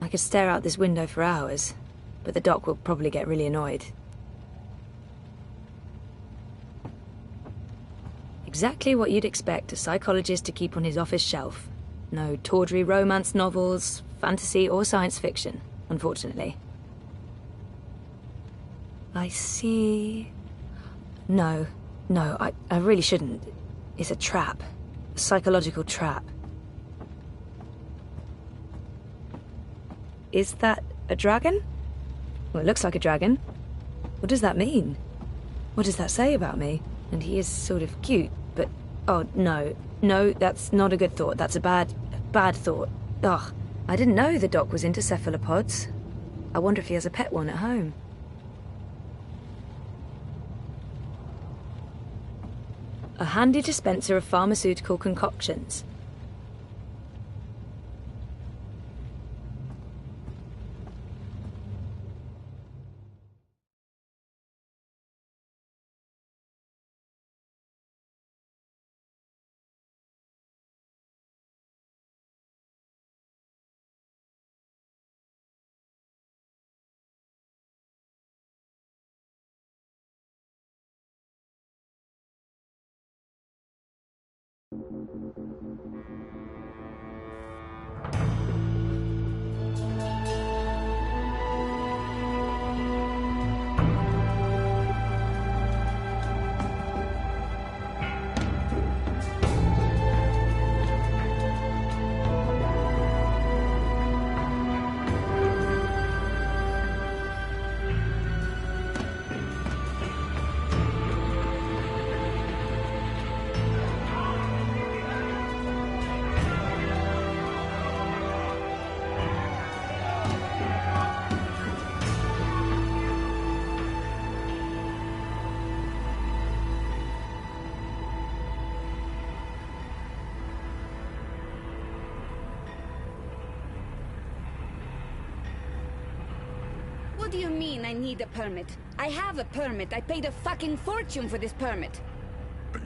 I could stare out this window for hours, but the doc will probably get really annoyed. Exactly what you'd expect a psychologist to keep on his office shelf. No tawdry romance novels, fantasy or science fiction, unfortunately. I see... No, I really shouldn't. It's a trap. A psychological trap. Is that a dragon? Well, it looks like a dragon. What does that mean? What does that say about me? And he is sort of cute, but... Oh, no. No, that's not a good thought. That's a bad thought. Ugh. I didn't know the doc was into cephalopods. I wonder if he has a pet one at home. A handy dispenser of pharmaceutical concoctions. What do you mean I need a permit? I have a permit. I paid a fucking fortune for this permit.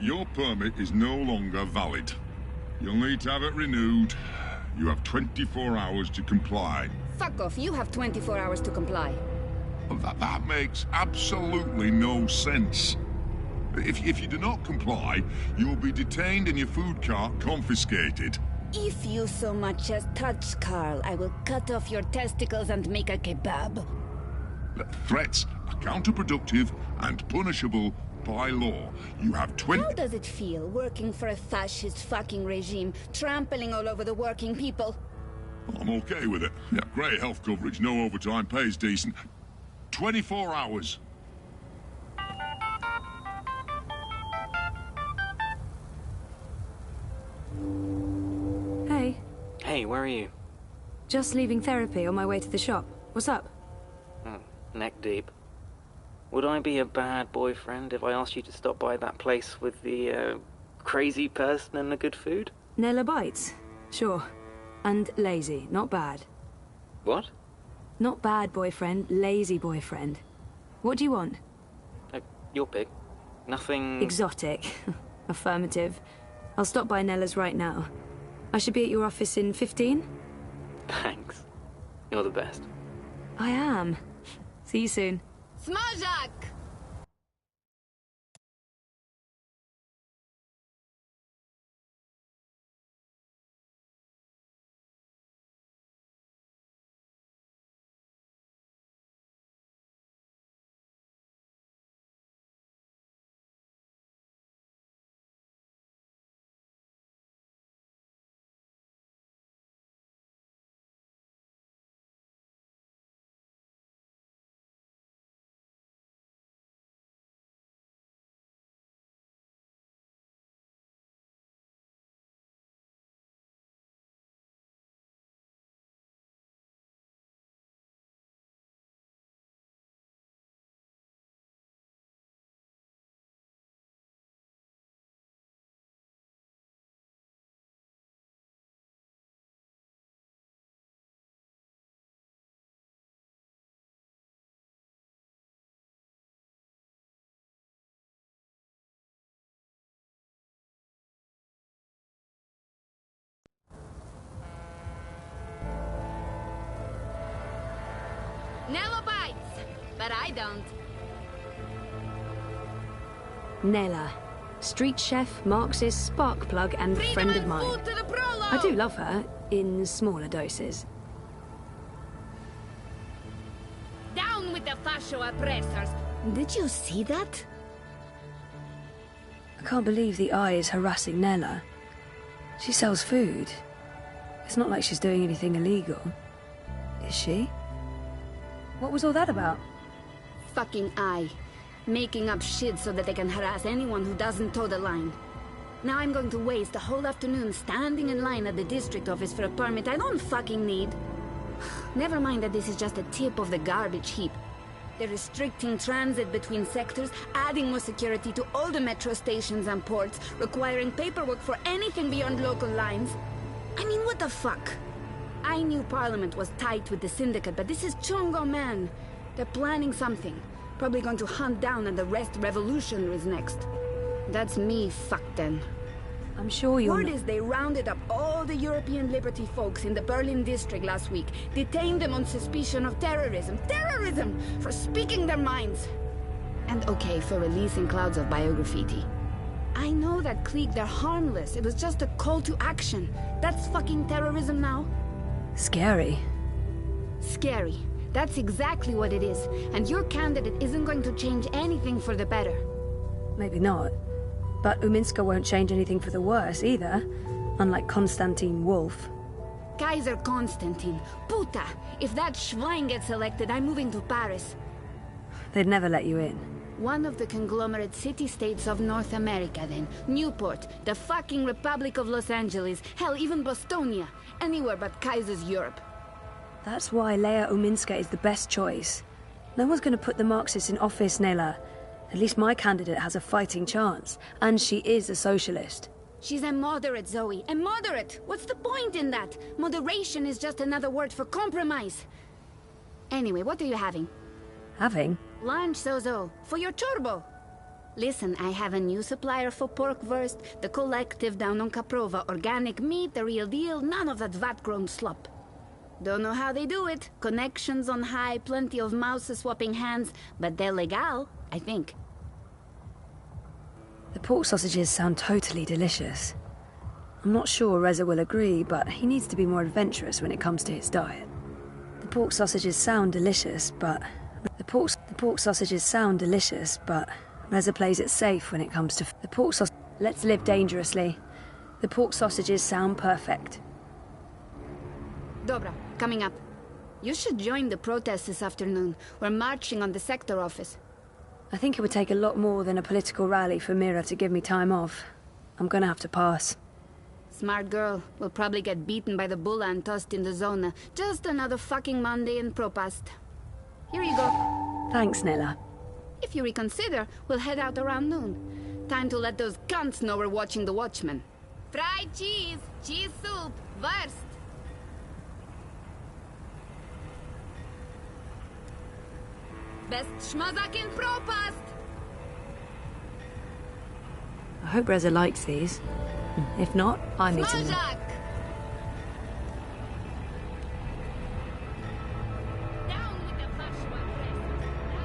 Your permit is no longer valid. You'll need to have it renewed. You have 24 hours to comply. Fuck off. You have 24 hours to comply. Well, that makes absolutely no sense. If you do not comply, you will be detained and your food cart confiscated. If you so much as touch Carl, I will cut off your testicles and make a kebab. Threats are counterproductive and punishable by law. You have 20... How does it feel working for a fascist fucking regime, trampling all over the working people? I'm okay with it. Yeah, great health coverage, no overtime, pays decent. 24 hours. Hey. Hey, where are you? Just leaving therapy on my way to the shop. What's up? Neck deep. Would I be a bad boyfriend if I asked you to stop by that place with the, crazy person and the good food? Nella bites? Sure. And lazy, not bad. What? Not bad boyfriend, lazy boyfriend. What do you want? Your pick. Nothing... Exotic. Affirmative. I'll stop by Nella's right now. I should be at your office in 15? Thanks. You're the best. I am. See you soon. Smajak! Nello bites, but I don't. Nella. Street chef, Marxist, spark plug, and friend of mine. Food to the prolo! I do love her, in smaller doses. Down with the fascio oppressors! Did you see that? I can't believe the Eye is harassing Nella. She sells food. It's not like she's doing anything illegal. Is she? What was all that about? Fucking Eye. Making up shit so that they can harass anyone who doesn't toe the line. Now I'm going to waste the whole afternoon standing in line at the district office for a permit I don't fucking need. Never mind that this is just a tip of the garbage heap. They're restricting transit between sectors, adding more security to all the metro stations and ports, requiring paperwork for anything beyond local lines. I mean, what the fuck? I knew Parliament was tight with the Syndicate, but this is Chongo, man. They're planning something. Probably going to hunt down and arrest revolutionaries next. That's me fucked then. I'm sure you're Word is they rounded up all the European Liberty folks in the Berlin district last week, detained them on suspicion of terrorism. Terrorism! For speaking their minds! And okay, for releasing clouds of biograffiti. I know that clique, they're harmless. It was just a call to action. That's fucking terrorism now. Scary. Scary. That's exactly what it is. And your candidate isn't going to change anything for the better. Maybe not. But Uminska won't change anything for the worse, either. Unlike Konstantin Wolf. Kaiser Konstantin. Puta! If that Schwein gets elected, I'm moving to Paris. They'd never let you in. One of the conglomerate city-states of North America, then. Newport, the fucking Republic of Los Angeles, hell, even Bostonia. Anywhere but Kaiser's Europe. That's why Leia Uminska is the best choice. No one's going to put the Marxists in office, Nela. At least my candidate has a fighting chance. And she is a socialist. She's a moderate, Zoe. A moderate! What's the point in that? Moderation is just another word for compromise. Anyway, what are you having? Having? Lunch, Zozo. For your turbo. Listen, I have a new supplier for pork wurst, the collective down on Caprova. Organic meat, the real deal, none of that vat-grown slop. Don't know how they do it. Connections on high, plenty of mouse-swapping hands, but they're legal, I think. The pork sausages sound totally delicious. I'm not sure Reza will agree, but he needs to be more adventurous when it comes to his diet. The pork sausages sound delicious, but... The pork sausages sound delicious, but... Reza plays it safe when it comes to... The pork sausage... Let's live dangerously. The pork sausages sound perfect. Dobra, coming up. You should join the protest this afternoon. We're marching on the sector office. I think it would take a lot more than a political rally for Mira to give me time off. I'm gonna have to pass. Smart girl. We'll probably get beaten by the bulla and tossed in the zona. Just another fucking Monday in Propast. Here you go. Thanks, Nella. If you reconsider, we'll head out around noon. Time to let those cunts know we're watching the Watchmen. Fried cheese, cheese soup, wurst. Best schmazak in Propast! I hope Reza likes these. If not, I'm eating them. Schmazak! Down with the fascio oppressors.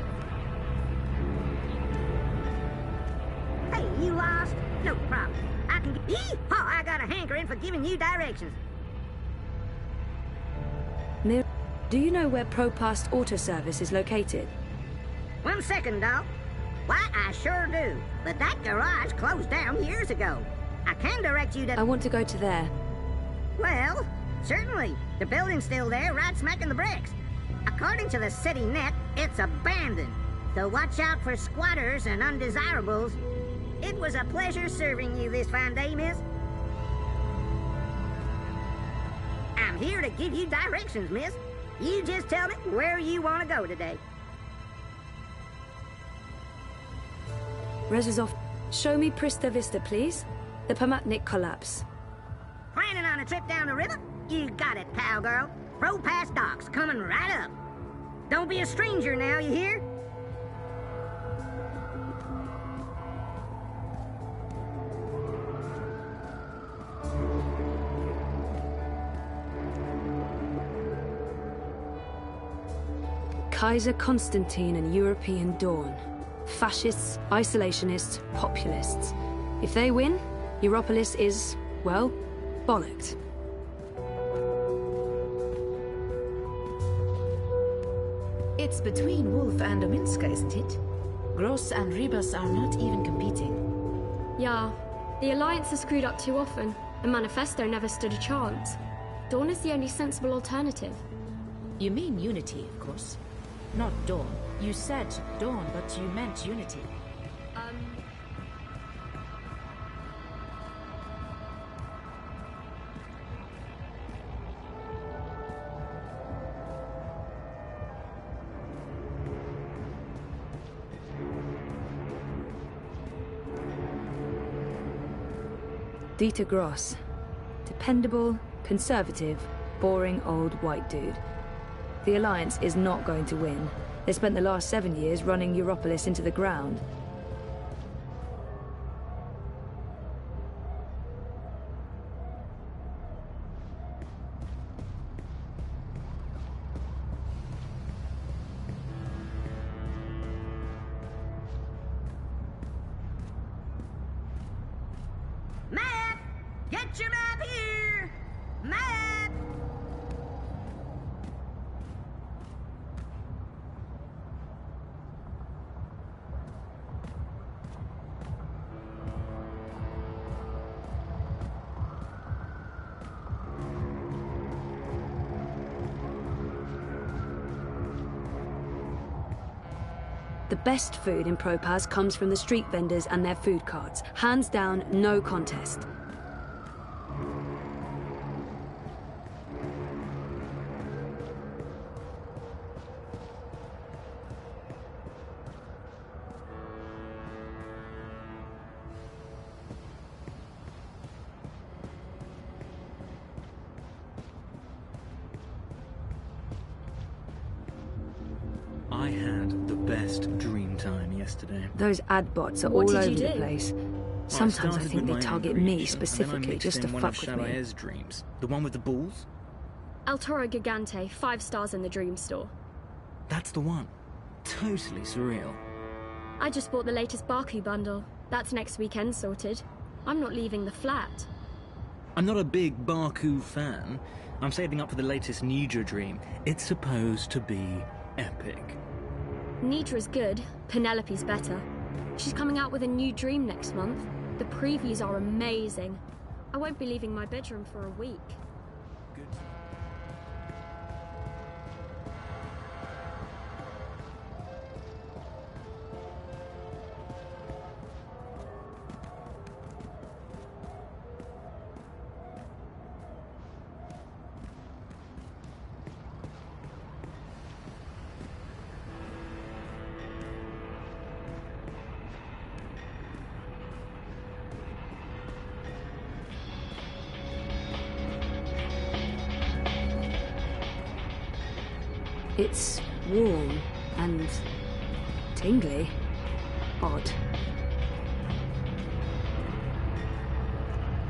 Hey, you lost? No problem. I can get... Yeehaw! I got a hankering for giving you directions. Mira, do you know where Propast Auto Service is located? 1 second, doll. Why, I sure do. But that garage closed down years ago. I can direct you to... I want to go to there. Well, certainly. The building's still there, right smack in the bricks. According to the city net, it's abandoned. So watch out for squatters and undesirables. It was a pleasure serving you this fine day, miss. I'm here to give you directions, miss. You just tell me where you want to go today. Reza's off. Show me Prista Vista, please. The Pamatnik collapse. Planning on a trip down the river? You got it, cowgirl. Propast docks coming right up. Don't be a stranger now, you hear? Kaiser Constantine and European Dawn. Fascists, isolationists, populists. If they win, Europolis is, well, bollocked. It's between Wolf and Ominska, isn't it? Gross and Rebus are not even competing. Yeah, the Alliance has screwed up too often, and Manifesto never stood a chance. Dawn is the only sensible alternative. You mean Unity, of course. Not Dawn. You said Dawn, but you meant Unity. Dieter Gross. Dependable, conservative, boring old white dude. The Alliance is not going to win. They spent the last 7 years running Europolis into the ground. Map! Get your map here! Map! The best food in Propaz comes from the street vendors and their food carts. Hands down, no contest. I had the best dream time yesterday. Those ad bots are What all did over you the do? place. Well, Sometimes I started think with they my target own me creation, and then I specifically mixed just to in one fuck of with me. Chalaet's dreams. The one with the balls? El Toro Gigante, 5 stars in the Dream Store. That's the one. Totally surreal. I just bought the latest Baku bundle. That's next weekend sorted. I'm not leaving the flat. I'm not a big Baku fan. I'm saving up for the latest Nidra dream. It's supposed to be epic. Nidra's good, Penelope's better. She's coming out with a new dream next month. The previews are amazing. I won't be leaving my bedroom for a week. Good. It's warm and tingly. Odd.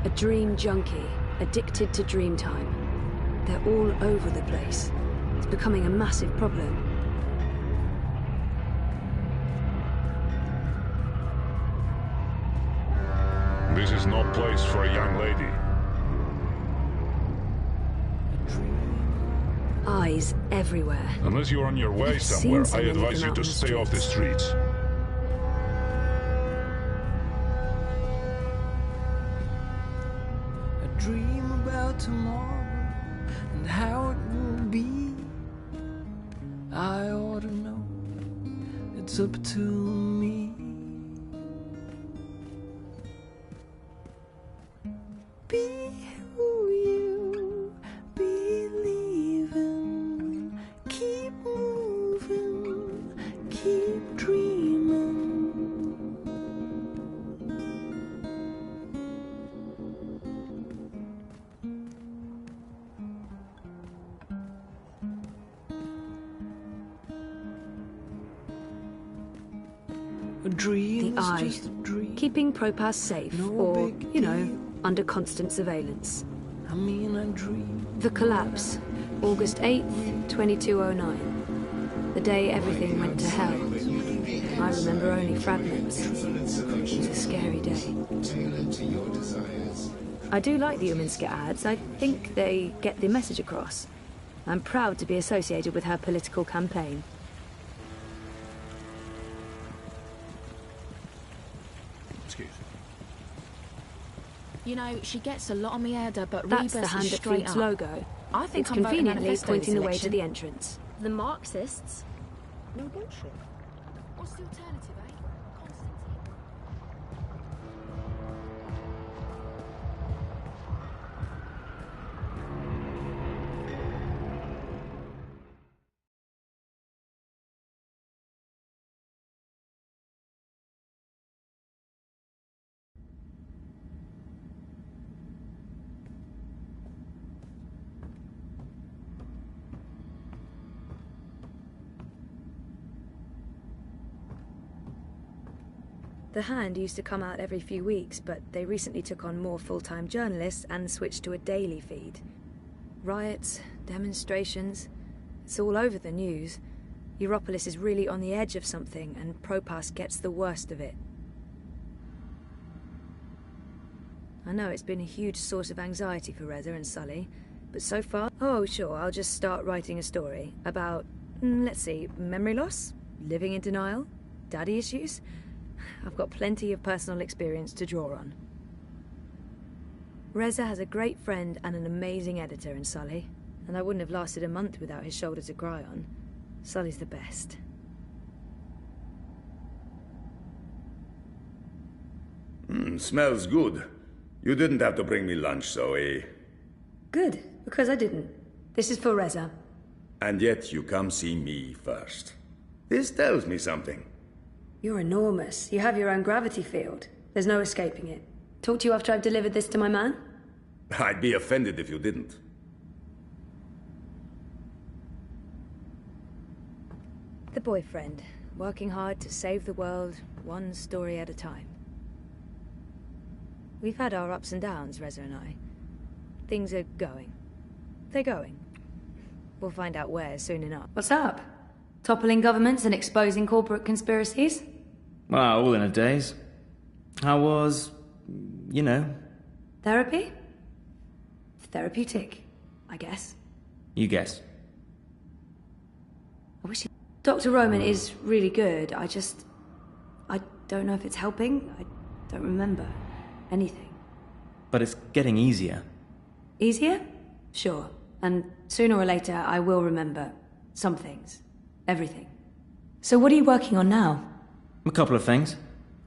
A dream junkie, addicted to dream time. They're all over the place. It's becoming a massive problem. This is no place for a young lady. Eyes everywhere. Unless you're on your way I've seen somewhere, I so many of advise them you out to on the stay off the streets. I dream about tomorrow and how it will be. I ought to know, it's up to me. Be who you believe in. Keep moving, keep dreaming. A dream The is Eye. just a dream. Keeping Propaz safe, No or, big you know, deal. under constant surveillance. I mean, I dream. The Collapse, August 8th, 2209. The day everything went to hell. I remember only fragments. It was a scary day. I do like the Uminska ads. I think they get the message across. I'm proud to be associated with her political campaign. Excuse. You know, she gets a lot on me head, but That's the Rebus Hand is That straight Feeds up. logo. I think It's I'm voting conveniently manifesto pointing the way this to the election. entrance. The Marxists? No bullshit. What's the alternative, eh? Constantine. The Hand used to come out every few weeks, but they recently took on more full-time journalists and switched to a daily feed. Riots, demonstrations, it's all over the news. Europolis is really on the edge of something, and Propas gets the worst of it. I know it's been a huge source of anxiety for Reza and Sully, but so far... Oh, sure, I'll just start writing a story about, let's see, memory loss? Living in denial? Daddy issues? I've got plenty of personal experience to draw on. Reza has a great friend and an amazing editor in Sully, and I wouldn't have lasted a month without his shoulder to cry on. Sully's the best. Smells good. You didn't have to bring me lunch, Zoe. Good, because I didn't. This is for Reza. And yet you come see me first. This tells me something. You're enormous. You have your own gravity field. There's no escaping it. Talk to you after I've delivered this to my man? I'd be offended if you didn't. The boyfriend, working hard to save the world, one story at a time. We've had our ups and downs, Reza and I. Things are going. They're going. We'll find out where soon enough. What's up? Toppling governments and exposing corporate conspiracies? Well, all in a daze. How was, you know... Therapy? Therapeutic, I guess. You guess. I wish Dr. Roman is really good. I don't know if it's helping. I don't remember anything. But it's getting easier. Easier? Sure. And sooner or later, I will remember some things. Everything. So what are you working on now? A couple of things.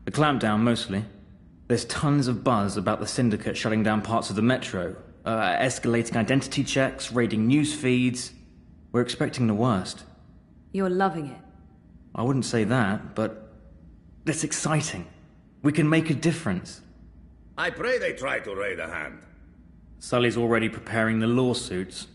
The clampdown, mostly. There's tons of buzz about the Syndicate shutting down parts of the metro, escalating identity checks, raiding news feeds. We're expecting the worst. You're loving it. I wouldn't say that, but it's exciting. We can make a difference. I pray they try to raid a Hand. Sully's already preparing the lawsuits.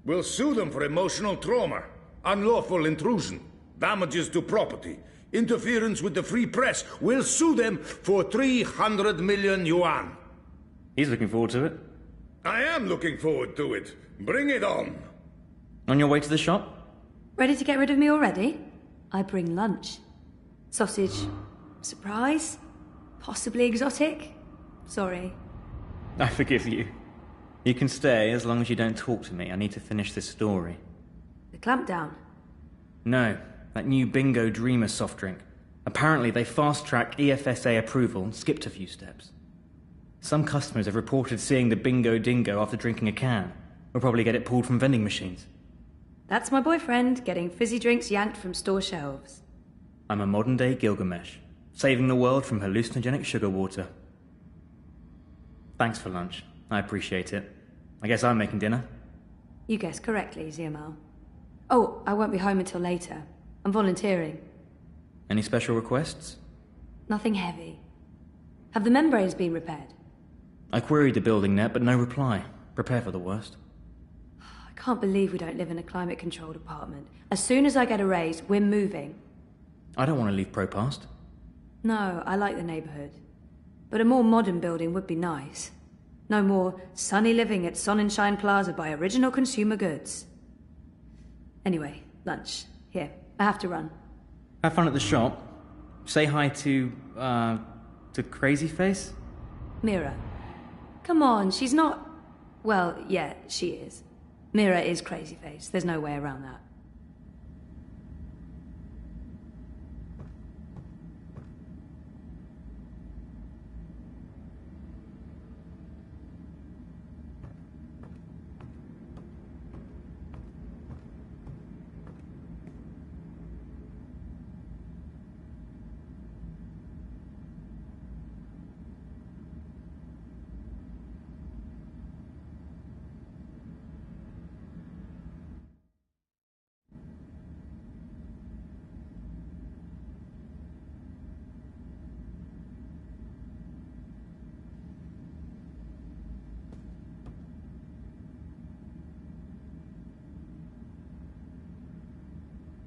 We'll sue them for emotional trauma, unlawful intrusion, damages to property, interference with the free press. We'll sue them for 300 million yuan. He's looking forward to it. I am looking forward to it. Bring it on. On your way to the shop? Ready to get rid of me already? I bring lunch. Sausage. Surprise? Possibly exotic? Sorry. I forgive you. You can stay as long as you don't talk to me. I need to finish this story. The clampdown? No, that new Bingo Dreamer soft drink. Apparently they fast-tracked EFSA approval and skipped a few steps. Some customers have reported seeing the Bingo Dingo after drinking a can. We'll probably get it pulled from vending machines. That's my boyfriend, getting fizzy drinks yanked from store shelves. I'm a modern-day Gilgamesh, saving the world from hallucinogenic sugar water. Thanks for lunch. I appreciate it. I guess I'm making dinner. You guessed correctly, Ziamal. Oh, I won't be home until later. I'm volunteering. Any special requests? Nothing heavy. Have the membranes been repaired? I queried the building net, but no reply. Prepare for the worst. I can't believe we don't live in a climate-controlled apartment. As soon as I get a raise, we're moving. I don't want to leave Propast. No, I like the neighborhood. But a more modern building would be nice. No more sunny living at Sonnenschein Plaza by Original Consumer Goods. Anyway, lunch. Here, I have to run. Have fun at the shop. Say hi to Crazy Face? Mira. Come on, she's not... Well, yeah, she is. Mira is Crazy Face. There's no way around that.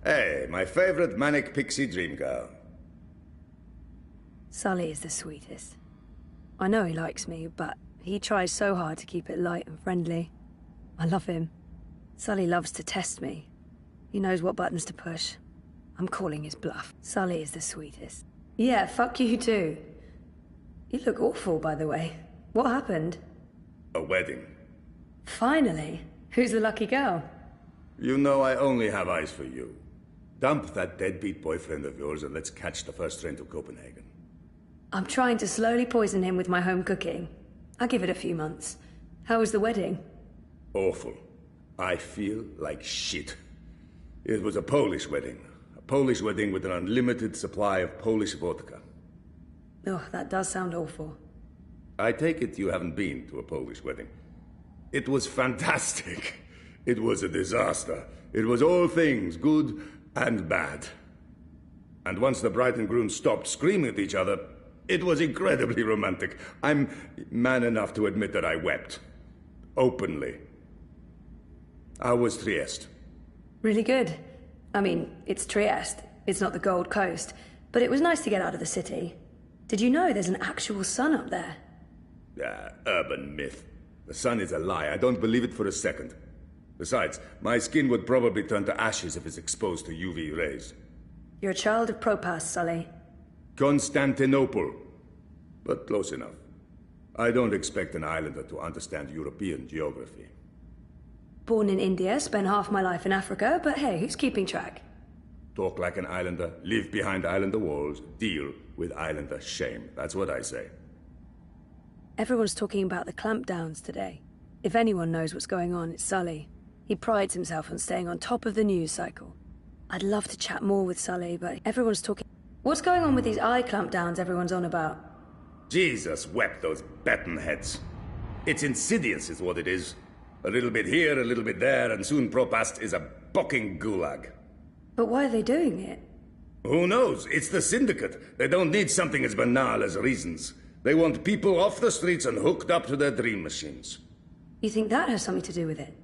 Hey, my favorite manic pixie dream girl. Sully is the sweetest. I know he likes me, but he tries so hard to keep it light and friendly. I love him. Sully loves to test me. He knows what buttons to push. I'm calling his bluff. Sully is the sweetest. Yeah, fuck you too. You look awful, by the way. What happened? A wedding. Finally. Who's the lucky girl? You know I only have eyes for you. Dump that deadbeat boyfriend of yours and let's catch the first train to Copenhagen. I'm trying to slowly poison him with my home cooking. I'll give it a few months. How was the wedding? Awful. I feel like shit. It was a Polish wedding. A Polish wedding with an unlimited supply of Polish vodka. Oh, that does sound awful. I take it you haven't been to a Polish wedding. It was fantastic. It was a disaster. It was all things, good and bad. And once the bride and groom stopped screaming at each other, it was incredibly romantic. I'm man enough to admit that I wept. Openly. How was Trieste? Really good. I mean, it's Trieste. It's not the Gold Coast. But it was nice to get out of the city. Did you know there's an actual sun up there? Urban myth. The sun is a lie. I don't believe it for a second. Besides, my skin would probably turn to ashes if it's exposed to UV rays. You're a child of Propas, Sully. Constantinople. But close enough. I don't expect an islander to understand European geography. Born in India, spent half my life in Africa, but hey, who's keeping track? Talk like an islander, live behind islander walls, deal with islander shame. That's what I say. Everyone's talking about the clampdowns today. If anyone knows what's going on, it's Sully. He prides himself on staying on top of the news cycle. I'd love to chat more with Sully, but everyone's talking... What's going on with these eye clampdowns everyone's on about? Jesus wept those baton heads. It's insidious is what it is. A little bit here, a little bit there, and soon Propast is a bocking gulag. But why are they doing it? Who knows? It's the Syndicate. They don't need something as banal as reasons. They want people off the streets and hooked up to their dream machines. You think that has something to do with it?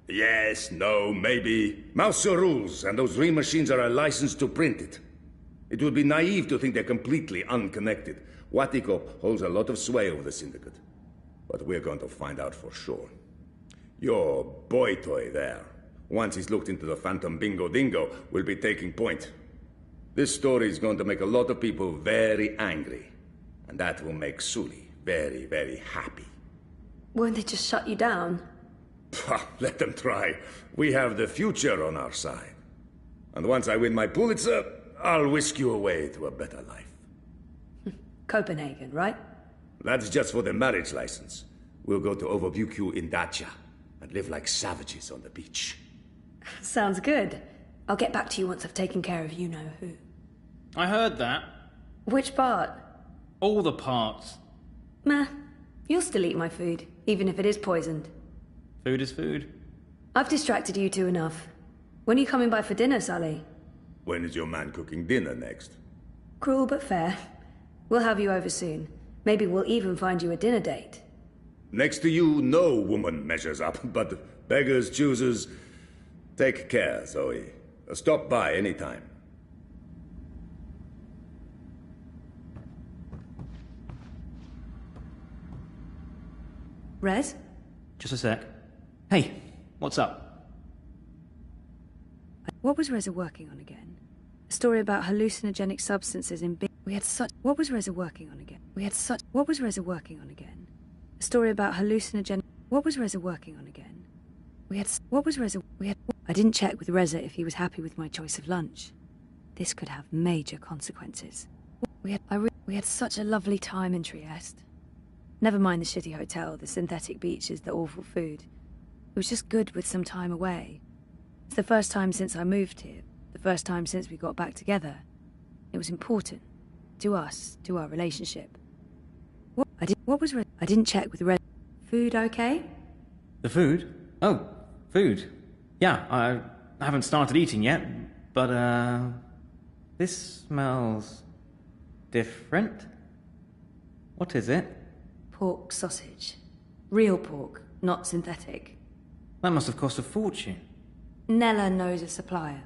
Yes, no, maybe. Mouser rules, and those dream machines are a license to print it. It would be naive to think they're completely unconnected. Watiko holds a lot of sway over the Syndicate. But we're going to find out for sure. Your boy toy there, once he's looked into the Phantom Bingo Dingo, will be taking point. This story is going to make a lot of people very angry. And that will make Sully very, very happy. Won't they just shut you down? Let them try. We have the future on our side. And once I win my Pulitzer, I'll whisk you away to a better life. Copenhagen, right? That's just for the marriage license. We'll go to Overbukyu in Dacia and live like savages on the beach. Sounds good. I'll get back to you once I've taken care of you-know-who. I heard that. Which part? All the parts. Meh. You'll still eat my food, even if it is poisoned. Food is food. I've distracted you two enough. When are you coming by for dinner, Sully? When is your man cooking dinner next? Cruel but fair. We'll have you over soon. Maybe we'll even find you a dinner date. Next to you, no woman measures up, but beggars, choosers. Take care, Zoe. Stop by anytime. Rez? Just a sec. Hey, what's up? What was Reza working on again? A story about hallucinogenic substances in we had such... What was Reza working on again? We had such... What was Reza working on again? A story about hallucinogenic... What was Reza working on again? We had... What was Reza... We had... I didn't check with Reza if he was happy with my choice of lunch. This could have major consequences. We had such a lovely time in Trieste. Never mind the shitty hotel, the synthetic beaches, the awful food. It was just good with some time away. It's the first time since I moved here, the first time since we got back together. It was important. To us, to our relationship. I didn't check with Red. Food okay? The food? Oh, food. Yeah, I haven't started eating yet, but, this smells different. What is it? Pork sausage. Real pork, not synthetic. That must have cost a fortune. Nella knows a supplier.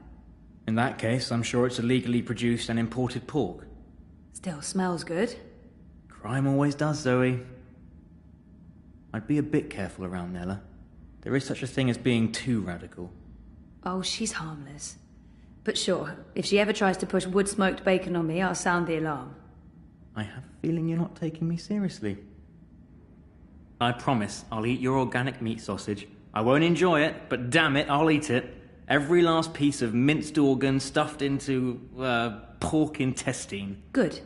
In that case, I'm sure it's illegally produced and imported pork. Still smells good. Crime always does, Zoe. I'd be a bit careful around Nella. There is such a thing as being too radical. Oh, she's harmless. But sure, if she ever tries to push wood-smoked bacon on me, I'll sound the alarm. I have a feeling you're not taking me seriously. I promise I'll eat your organic meat sausage. I won't enjoy it, but damn it, I'll eat it. Every last piece of minced organ stuffed into, pork intestine. Good.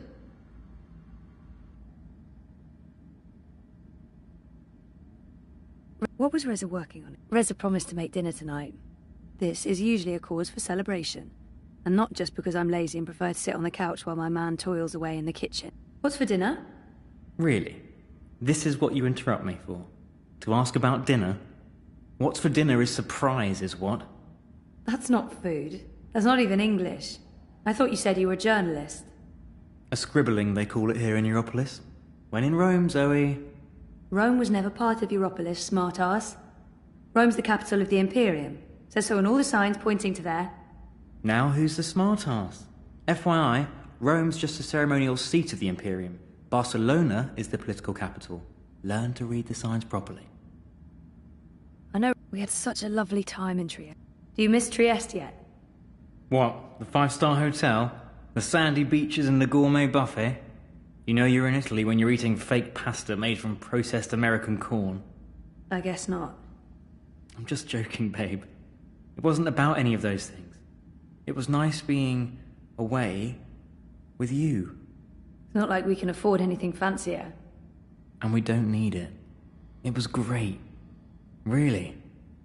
What was Reza working on? Reza promised to make dinner tonight. This is usually a cause for celebration. And not just because I'm lazy and prefer to sit on the couch while my man toils away in the kitchen. What's for dinner? Really? This is what you interrupt me for? To ask about dinner? What's for dinner is surprise, is what? That's not food. That's not even English. I thought you said you were a journalist. A scribbling, they call it here in Europolis. When in Rome, Zoe. Rome was never part of Europolis, smart-ass. Rome's the capital of the Imperium. Says so on all the signs pointing to there. Now who's the smart-ass? FYI, Rome's just a ceremonial seat of the Imperium. Barcelona is the political capital. Learn to read the signs properly. I know we had such a lovely time in Trieste. Do you miss Trieste yet? What? The 5-star hotel? The sandy beaches and the gourmet buffet? You know you're in Italy when you're eating fake pasta made from processed American corn. I guess not. I'm just joking, babe. It wasn't about any of those things. It was nice being away with you. It's not like we can afford anything fancier. And we don't need it. It was great. Really.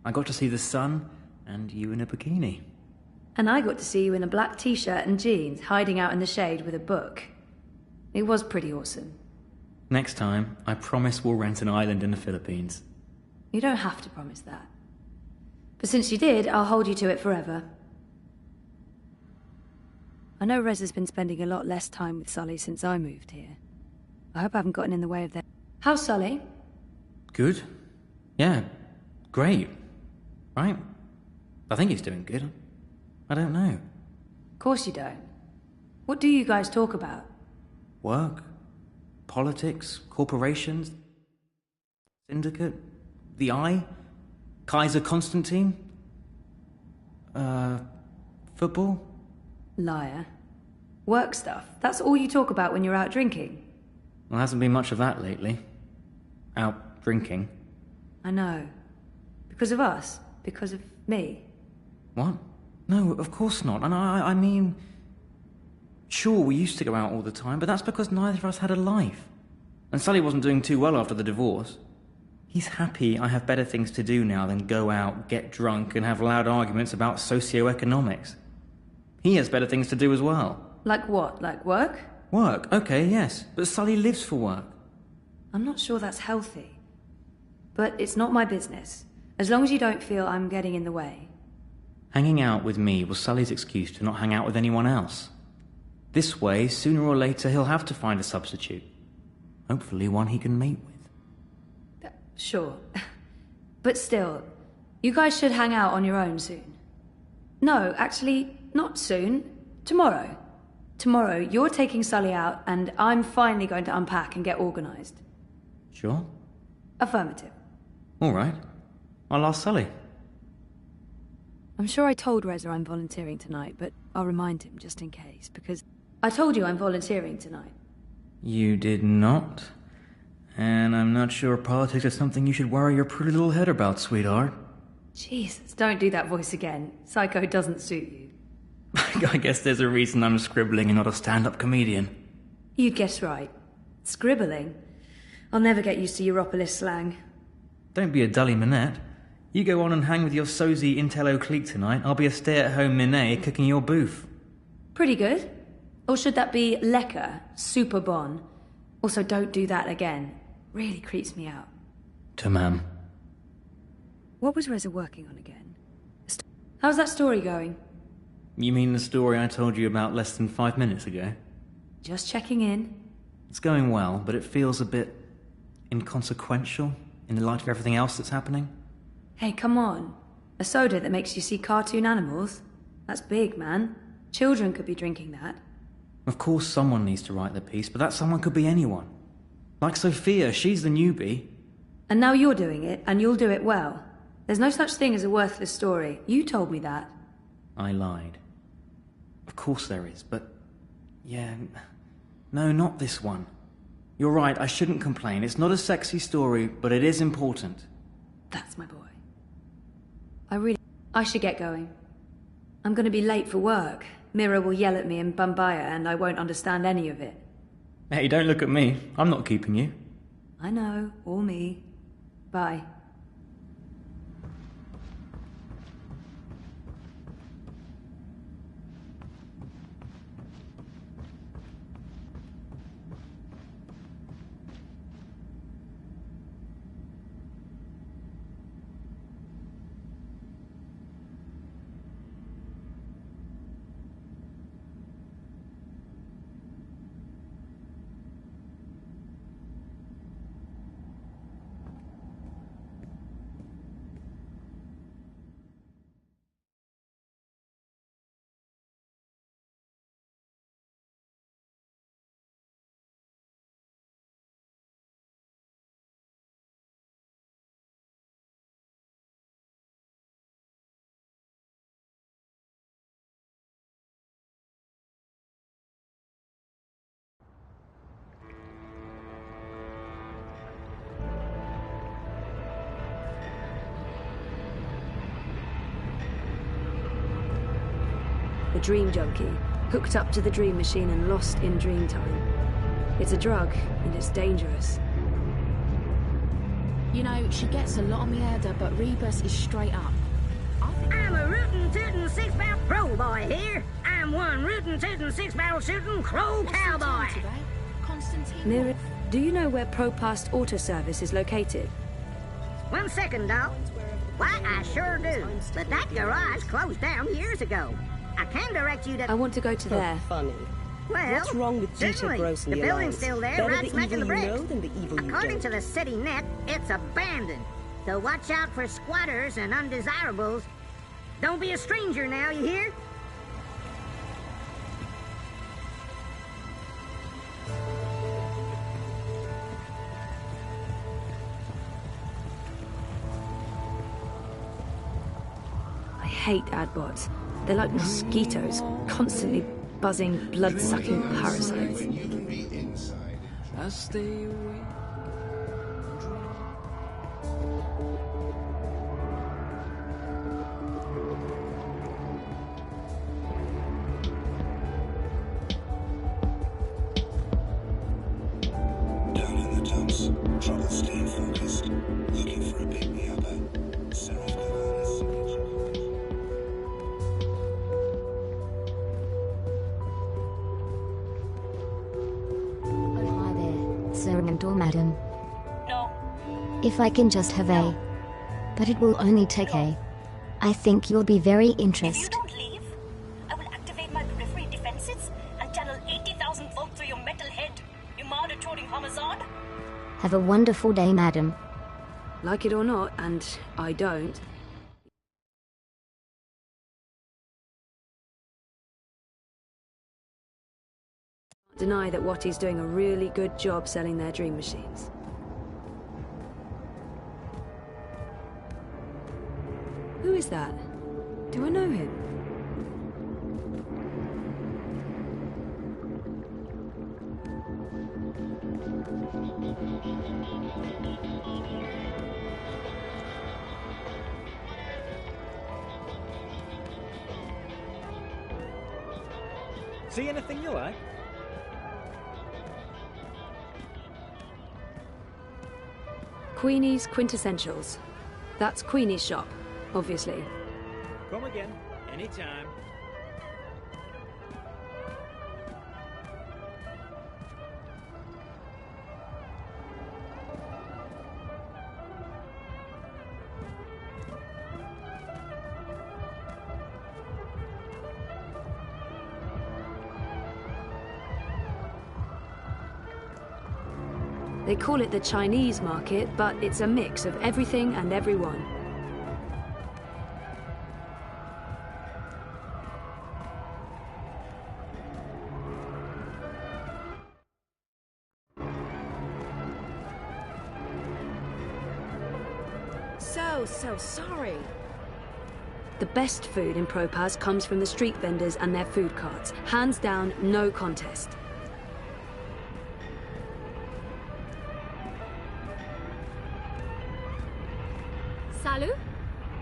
I got to see the sun and you in a bikini. And I got to see you in a black t-shirt and jeans, hiding out in the shade with a book. It was pretty awesome. Next time, I promise we'll rent an island in the Philippines. You don't have to promise that. But since you did, I'll hold you to it forever. I know Reza's been spending a lot less time with Sully since I moved here. I hope I haven't gotten in the way of that. How's Sully? Good. Yeah, great. Right? I think he's doing good. I don't know. Of course you don't. What do you guys talk about? Work, politics, corporations, syndicate, the Eye, Kaiser Constantine, football. Liar. Work stuff. That's all you talk about when you're out drinking? Well, hasn't been much of that lately. Out drinking. I know. Because of us? Because of me? What? No, of course not. And I mean... Sure, we used to go out all the time, but that's because neither of us had a life. And Sully wasn't doing too well after the divorce. He's happy I have better things to do now than go out, get drunk, and have loud arguments about socioeconomics. He has better things to do as well. Like what? Like work? Work, okay, yes. But Sully lives for work. I'm not sure that's healthy. But it's not my business. As long as you don't feel I'm getting in the way. Hanging out with me was Sully's excuse to not hang out with anyone else. This way, sooner or later, he'll have to find a substitute. Hopefully one he can mate with. Sure. But still, you guys should hang out on your own soon. No, actually, not soon. Tomorrow. Tomorrow, you're taking Sully out, and I'm finally going to unpack and get organized. Sure? Affirmative. All right. I'll ask Sully. I'm sure I told Reza I'm volunteering tonight, but I'll remind him just in case, because I told you I'm volunteering tonight. You did not. And I'm not sure politics is something you should worry your pretty little head about, sweetheart. Jesus, don't do that voice again. Psycho doesn't suit you. I guess there's a reason I'm scribbling and not a stand-up comedian. You'd guess right. Scribbling? I'll never get used to Europolis slang. Don't be a dully minette. You go on and hang with your sozy intello clique tonight, I'll be a stay-at-home Minet cooking your booth. Pretty good. Or should that be lekker, super bon? Also, don't do that again. Really creeps me out. Tamam. What was Reza working on again? How's that story going? You mean the story I told you about less than 5 minutes ago? Just checking in. It's going well, but it feels a bit inconsequential in the light of everything else that's happening. Hey, come on. A soda that makes you see cartoon animals? That's big, man. Children could be drinking that. Of course someone needs to write the piece, but that someone could be anyone. Like Sophia, she's the newbie. And now you're doing it, and you'll do it well. There's no such thing as a worthless story. You told me that. I lied. Of course there is, but... yeah... no, not this one. You're right, I shouldn't complain. It's not a sexy story, but it is important. That's my boy. I should get going. I'm gonna be late for work. Mira will yell at me in Bambaya and I won't understand any of it. Hey, don't look at me. I'm not keeping you. I know, or me. Bye. A dream junkie, hooked up to the dream machine and lost in dream time. It's a drug, and it's dangerous. You know, she gets a lot on mierda, but Rebus is straight up. I'm a rootin' tootin' six-barrel crow boy here. I'm one rootin' tootin' six-barrel shootin' crow cowboy. Mira, do you know where ProPast Auto Service is located? 1 second, doll. Why, I sure do. But that garage closed down years ago. I can direct you to... I want to go to there. Funny. Well, what's wrong with Dieter certainly. Gross and The the building's Alliance? still there, Better right the smack in evil the you bricks. know than the evil you According don't. to the city net, it's abandoned. So watch out for squatters and undesirables. Don't be a stranger now, you hear? I hate adbots. They're like mosquitoes, constantly buzzing, blood-sucking parasites. I stay awake. Down in the dumps, trouble staying focused, looking for a pick-me-upper. Seraph Kavana's signature. Oh, hi there, sir and or madam. No. If I can just have a... But it will only take a... I think you'll be very If you interested. don't leave, I will activate my peripheral defenses and channel 80,000 volts through your metal head, you murder-toting homicide. Have a wonderful day, madam. Like it or not, and I don't, deny that Watty's doing a really good job selling their dream machines. Who is that? Do I know him? See anything you like? Queenie's Quintessentials. That's Queenie's shop, obviously. Come again, anytime. They call it the Chinese market, but it's a mix of everything and everyone. So sorry. The best food in Propaz comes from the street vendors and their food carts. Hands down, no contest. Salut?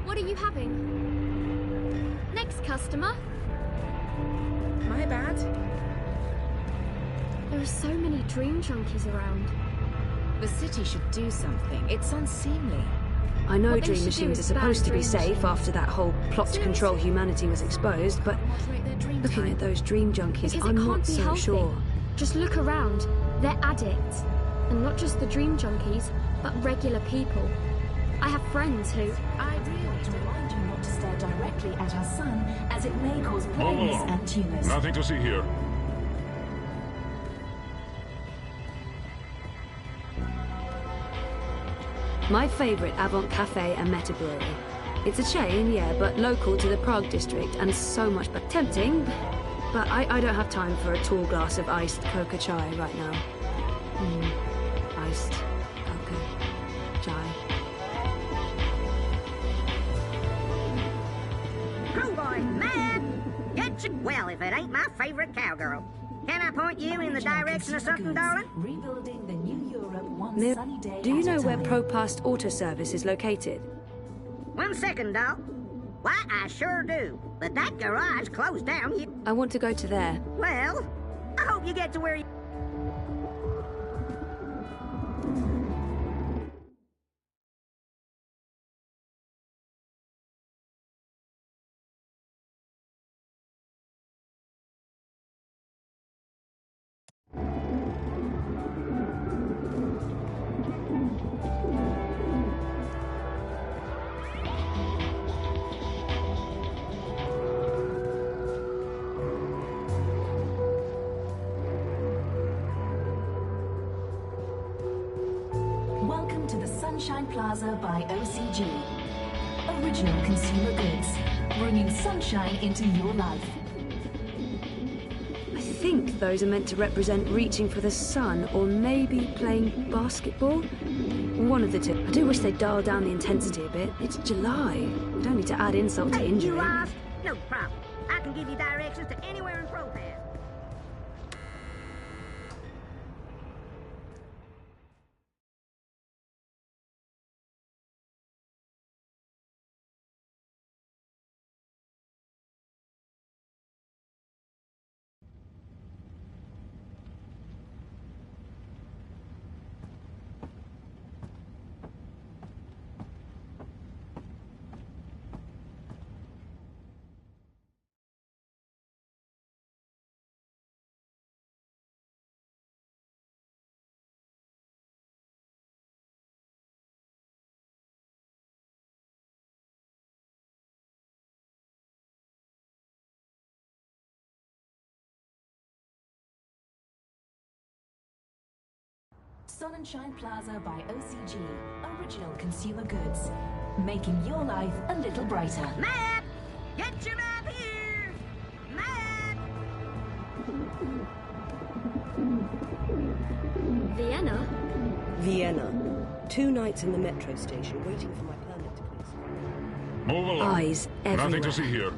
What are you having? Next customer? My bad. There are so many dream junkies around. The city should do something. It's unseemly. I know What they dream should do machines are is supposed to ban be dream safe machines. after that whole plot to control humanity was exposed, but looking at those dream junkies, Because I'm it can't not be so healthy. sure. Just look around. They're addicts. And not just the dream junkies, but regular people. I have friends who... I really to remind you not to stare directly at our sun, as it may cause blindness and tumors. Nothing to see here. My favourite Avant Cafe and Meta Brewery. It's a chain, yeah, but local to the Prague district, and so much but tempting. But I don't have time for a tall glass of iced coca chai right now. Iced coca chai. Crew boy, man! Get you. Well, if it ain't my favorite cowgirl. Can I point you in the direction of something, darling? Rebuilding the new Europe one Neil, sunny day do you at a know where time. Propast Auto Service is located? 1 second, doll. Why, I sure do. But that garage closed down. I want to go to there. Well, I hope you get to where you... Welcome to the Sunshine Plaza by OCG. Original consumer goods, bringing sunshine into your life. I think those are meant to represent reaching for the sun, or maybe playing basketball. One of the two. I do wish they'd dial down the intensity a bit. It's July. We don't need to add insult to Hey, injury. you lost? No problem. I can give you directions to anywhere in Propaz. Sunshine Plaza by OCG. Original consumer goods, making your life a little brighter. Map! Get your map here! Map! Vienna? Vienna. 2 nights in the metro station, waiting for my permit to clear. Move along. Eyes everywhere. Nothing to see here.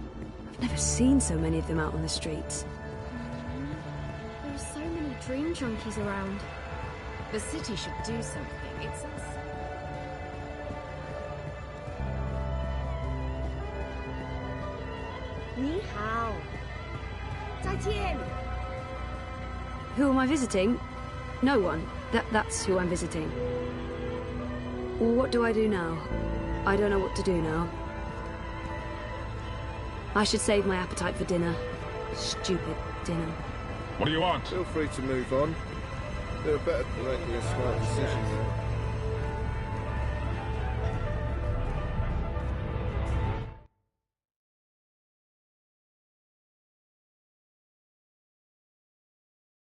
I've never seen so many of them out on the streets. There are so many dream junkies around. The city should do something. It's us. Ni hao. Zaijian. Who am I visiting? No one. That's who I'm visiting. What do I do now? I don't know what to do now. I should save my appetite for dinner. Stupid dinner. What do you want? Feel free to move on. There are better than making a smart decision.